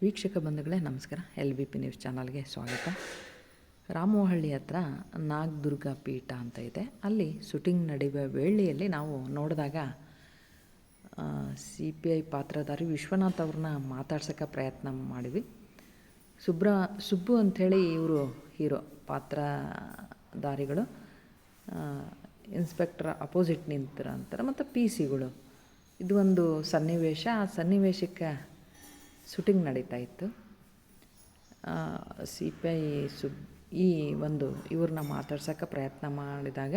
ವೀಕ್ಷಕ ಬಂಧುಗಳೇ ನಮಸ್ಕಾರ. LBP ನ್ಯೂಸ್ ಚಾನಲ್ಗೆ ಸ್ವಾಗತ. ರಾಮೋಹಳ್ಳಿ ಹತ್ರ ನಾಗದುರ್ಗ ಪೀಠ ಅಂತ ಇದೆ. ಅಲ್ಲಿ ಶೂಟಿಂಗ್ ನಡೆಯುವ ವೇಳೆಯಲ್ಲಿ ನಾವು ನೋಡಿದಾಗ CPI ಪಾತ್ರಧಾರಿ ವಿಶ್ವನಾಥ್ ಅವ್ರನ್ನ ಮಾತಾಡ್ಸೋಕ್ಕೆ ಪ್ರಯತ್ನ ಮಾಡಿದ್ವಿ. ಸುಬ್ಬು ಅಂಥೇಳಿ ಇವರು ಹೀರೋ ಪಾತ್ರಧಾರಿಗಳು ಇನ್ಸ್ಪೆಕ್ಟರ್ ಅಪೋಸಿಟ್ ನಿಂತರ ಅಂತಾರೆ ಮತ್ತು PCಗಳು. ಇದು ಒಂದು ಸನ್ನಿವೇಶ. ಆ ಸನ್ನಿವೇಶಕ್ಕೆ ಶೂಟಿಂಗ್ ನಡೀತಾ ಇತ್ತು. CPI ಇವ್ರನ್ನ ಮಾತಾಡ್ಸೋಕ್ಕೆ ಪ್ರಯತ್ನ ಮಾಡಿದಾಗ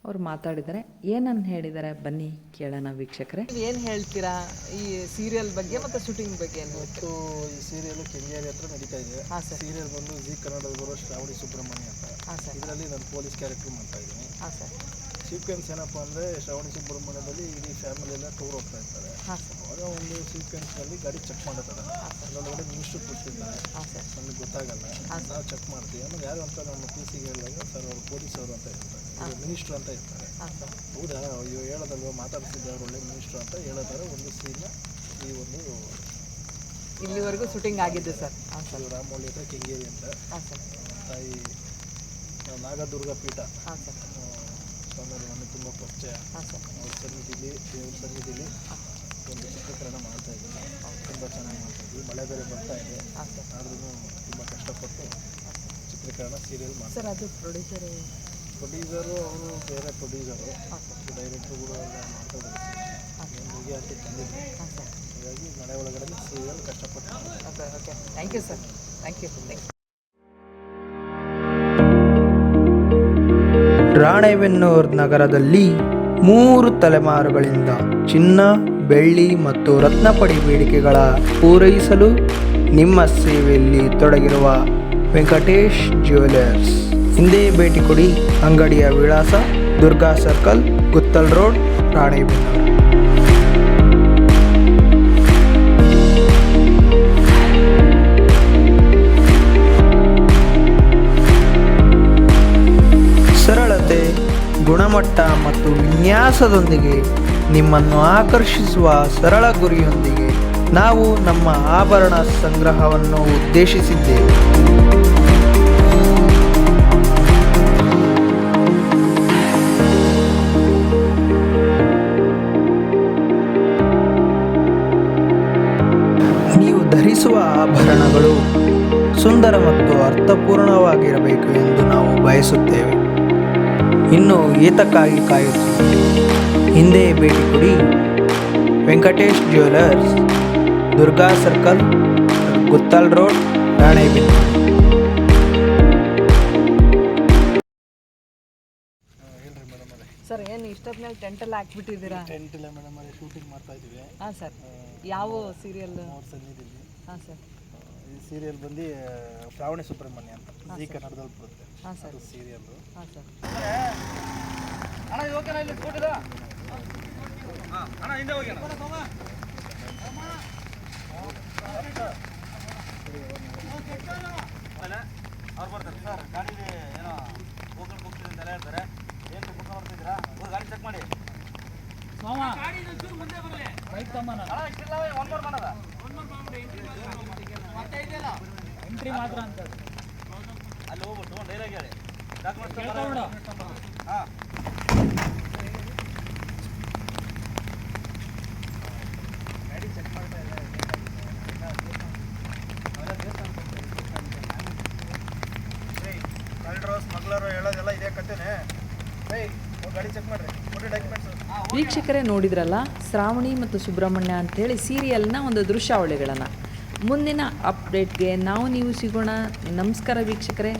ಅವ್ರು ಮಾತಾಡಿದ್ದಾರೆ. ಏನನ್ನು ಹೇಳಿದ್ದಾರೆ ಬನ್ನಿ ಕೇಳೋಣ ವೀಕ್ಷಕರೇ. ಏನು ಹೇಳ್ತೀರಾ ಈ ಸೀರಿಯಲ್ ಬಗ್ಗೆ ಮತ್ತು ಶೂಟಿಂಗ್ ಬಗ್ಗೆ? ಇವತ್ತು ಈ ಸೀರಿಯಲ್ ಕೆಂಗೇರಿ ಹತ್ರ ನಡೀತಾ ಇದೆ. ಹಾಂ ಸರ್. ಸೀರಿಯಲ್ ಬಂದು ಜಿ ಕನ್ನಡದ ಬರೋ ಶ್ರಾವಣಿ ಸುಬ್ರಹ್ಮಣ್ಯ ಅಂತ. ಹಾಂ ಸರ್. ಇದರಲ್ಲಿ ನಾನು ಪೊಲೀಸ್ ಕ್ಯಾರೆಕ್ಟರ್ ಮಾಡ್ತಾ ಇದ್ದೀನಿ. ಹಾಂ ಸರ್. ಸೀಕ್ವೆನ್ಸ್ ಏನಪ್ಪ ಅಂದರೆ ಶ್ರಾವಣಿ ಸುಬ್ರಹ್ಮಣ್ಯದಲ್ಲಿ ಇಡೀ ಫ್ಯಾಮಿಲಿ ಎಲ್ಲ ಟೂರ್ ಹೋಗ್ತಾ ಇರ್ತಾರೆ. ಹಾಂ ಸರ್. ಆವಾಗ ಒಂದು ಸೀಕ್ವೆನ್ಸ್ನಲ್ಲಿ ಗಾಡಿ ಚೆಕ್ ಮಾಡುತ್ತಾರೆ. ಅದರೊಳಗಡೆ ಮಿನಿಸ್ಟ್ರು ಕೂರ್ತಿದ್ದಾರೆ. ಹಾಂ ಸರ್. ನಮಗೆ ಗೊತ್ತಾಗಲ್ಲ. ನಾವು ಚೆಕ್ ಮಾಡ್ತೀವಿ. ಆಮೇಲೆ ಯಾರು ಅಂತ ನಮ್ಮ PCಗೆ ಹೇಳಿದಾಗ ಸರ್ ಅವರು ಪೊಲೀಸವರು ಅಂತ ಇರ್ತಾರೆ, ಮಿನಿಸ್ಟ್ರು ಅಂತ ಇರ್ತಾರೆ. ಹೌದಾ ಅಯ್ಯೋ ಹೇಳೋದಲ್ವ ಮಾತಾಡ್ತಿದ್ದಾರೆ ಒಳ್ಳೆ ಮಿನಿಸ್ಟ್ರು ಅಂತ ಹೇಳೋದಾರೆ ಒಂದು ಸೀನ್ನ ಈ ಒಂದು ಇಲ್ಲಿವರೆಗೂ ಶೂಟಿಂಗ್ ಆಗಿದ್ದು ಸರ್. ಹಾಂ ಸರ್. ರಾಮೋಹಳ್ಳಿ ಹತ್ರ ಕೆಂಗೇರಿ ಅಂತ. ಹಾಂ ಸರ್. ತಾಯಿ ನಾಗದುರ್ಗ ಪೀಠ ಹಾಂ ಸರ್. ಸ್ವಾಮಿಯವರು ನನಗೆ ತುಂಬ ಪರಿಚಯ. ಹಾಂ ಸರ್. ಅವ್ರ ದೇವ್ರ ಸನ್ನಿಧಿಲಿ ಒಂದು ಚಿತ್ರೀಕರಣ ಮಾಡ್ತಾಯಿದ್ದೀನಿ. ತುಂಬ ಚೆನ್ನಾಗಿ ಮಾಡ್ತಾಯಿದ್ವಿ. ಮಳೆ ಬೇರೆ ಬರ್ತಾ ಇದೆ. ಹಾಂ ಸರ್. ಆದ್ರೂ ತುಂಬ ಕಷ್ಟಪಟ್ಟು ಚಿತ್ರೀಕರಣ ಸೀರಿಯಲ್ ಮಾಡ್ತಾರೆ. ಸರ್ ಅದು ಪ್ರೊಡ್ಯೂಸರು ಅವರು ಬೇರೆ ಪ್ರೊಡ್ಯೂಸರು, ಡೈರೆಕ್ಟ್ರುಗಳು ಎಲ್ಲ ಮಾಡ್ತಾಯಿದ್ದಾರೆ. ಹೋಗಿ ಅಂತ ತಂದಿದ್ವಿ. ಹಾಂ ಸರ್. ಹಾಗಾಗಿ ಮಳೆ ಒಳಗಡೆ ಸೀರಿಯಲ್ ಕಷ್ಟಪಟ್ಟು okay okay thank you sir. Thank you. Ranebennur ನಗರದಲ್ಲಿ 3 ತಲೆಮಾರುಗಳಿಂದ ಚಿನ್ನ, ಬೆಳ್ಳಿ ಮತ್ತು ರತ್ನಪಡಿ ಬೇಡಿಕೆಗಳ ಪೂರೈಸಲು ನಿಮ್ಮ ಸೇವೆಯಲ್ಲಿ ತೊಡಗಿರುವ ವೆಂಕಟೇಶ್ ಜ್ಯುವೆಲರ್ಸ್ ಹಿಂದೆ ಭೇಟಿ ಕೊಡಿ. ಅಂಗಡಿಯ ವಿಳಾಸ ದುರ್ಗಾ ಸರ್ಕಲ್, ಗುತ್ತಲ್ ರೋಡ್, ರಾಣೆಬೆನ್ನೂರು. ಸರಳತೆ, ಗುಣಮಟ್ಟ ಮತ್ತು ವಿನ್ಯಾಸದೊಂದಿಗೆ ನಿಮ್ಮನ್ನು ಆಕರ್ಷಿಸುವ ಸರಳ ಗುರಿಯೊಂದಿಗೆ ನಾವು ನಮ್ಮ ಆಭರಣ ಸಂಗ್ರಹವನ್ನು ಉದ್ದೇಶಿಸಿದ್ದೇವೆ. ನೀವು ಧರಿಸುವ ಆಭರಣಗಳು ಸುಂದರ ಮತ್ತು ಅರ್ಥಪೂರ್ಣವಾಗಿರಬೇಕು ಎಂದು ನಾವು ಬಯಸುತ್ತೇವೆ. ಇನ್ನು ಏತಕ್ಕಾಗಿ ಕಾಯುತ್ತೀವಿ? ಹಿಂದೆ ಭೇಟಿ ಕೊಡಿ. Venkatesh jewellers, Durga circle, Guttal road, Ranebennur. ಹೇಳ್ರಿ ಮೇಡಮ್ ಅವರೇ. ಸರ್ ಏನು ಇಷ್ಟೊತ್ತಿನಲ್ಲಿ ಟೆಂಟೆಲ್ಲ ಹಾಕ್ಬಿಟ್ಟಿದ್ದೀರಾ? ಟೆಂಟ್ ಇಲ್ಲ ಮೇಡಮ್ ಅವರೇ, ಶೂಟಿಂಗ್ ಮಾಡ್ತಾ ಇದ್ದೀವಿ. ಹಾಂ ಸರ್. ಯಾವ ಸೀರಿಯಲ್? ಅವ್ರ ಸನ್ನಿಧಿಲಿ. ಹಾಂ ಸರ್. ಈ ಸೀರಿಯಲ್ ಬಂದು ಶ್ರಾವಣಿ ಸುಬ್ರಹ್ಮಣ್ಯ ಅಂತ ಜಿ ಕನ್ನಡದಲ್ಲಿ ಬರುತ್ತೆ. ಹಾಂ ಸರ್. ಅದು ಸೀರಿಯಲ್ಲು. ಹಾಂ ಸರ್. ಅವ್ರು ಬರ್ತಾರೆ ಸರ್. ಗಾಡೀಲಿ ಏನೋ ಹೋಗ್ತಿದೆ ಅಂತೆಲ್ಲ ಹೇಳ್ತಾರೆ. ಏನು ಬುಕ್ ಮಾಡ್ತಿದ್ದೀರಾ? ಹೋಗಿ ಗಾಡಿ ಚೆಕ್ ಮಾಡಿ. ಎಂಟ್ರಿ ಮಾತ್ರ ಅಂತ ಅಲ್ಲಿ ಹೋಗ್ಬಿಟ್ಟು ಡೈಲಾಗ್ ಹೇಳಿ ಡಾಕ್ಯುಮೆಂಟ್ಸ್. ಹಾಂ ಗಾಡಿ ಚೆಕ್ ಮಾಡ್ತಾ ಇದೆ. ಕಳ್ಳರು ಸ್ಮಗ್ಲರು ಹೇಳೋದೆಲ್ಲ ಇದೇ ಕಥೆನೇ. ಗಾಡಿ ಚೆಕ್ ಮಾಡಿರಿ, ಕೊಡಿ ಡಾಕ್ಯುಮೆಂಟ್ಸು. ವೀಕ್ಷಕರೇ ನೋಡಿದ್ರಲ್ಲ, ಶ್ರಾವಣಿ ಮತ್ತು ಸುಬ್ರಹ್ಮಣ್ಯ ಅಂಥೇಳಿ ಸೀರಿಯಲ್ನ ಒಂದು ದೃಶ್ಯಾವಳಿಗಳನ್ನು. ಮುಂದಿನ ಅಪ್ಡೇಟ್ಗೆ ನೀವು ಸಿಗೋಣ. ನಮಸ್ಕಾರ ವೀಕ್ಷಕರೇ.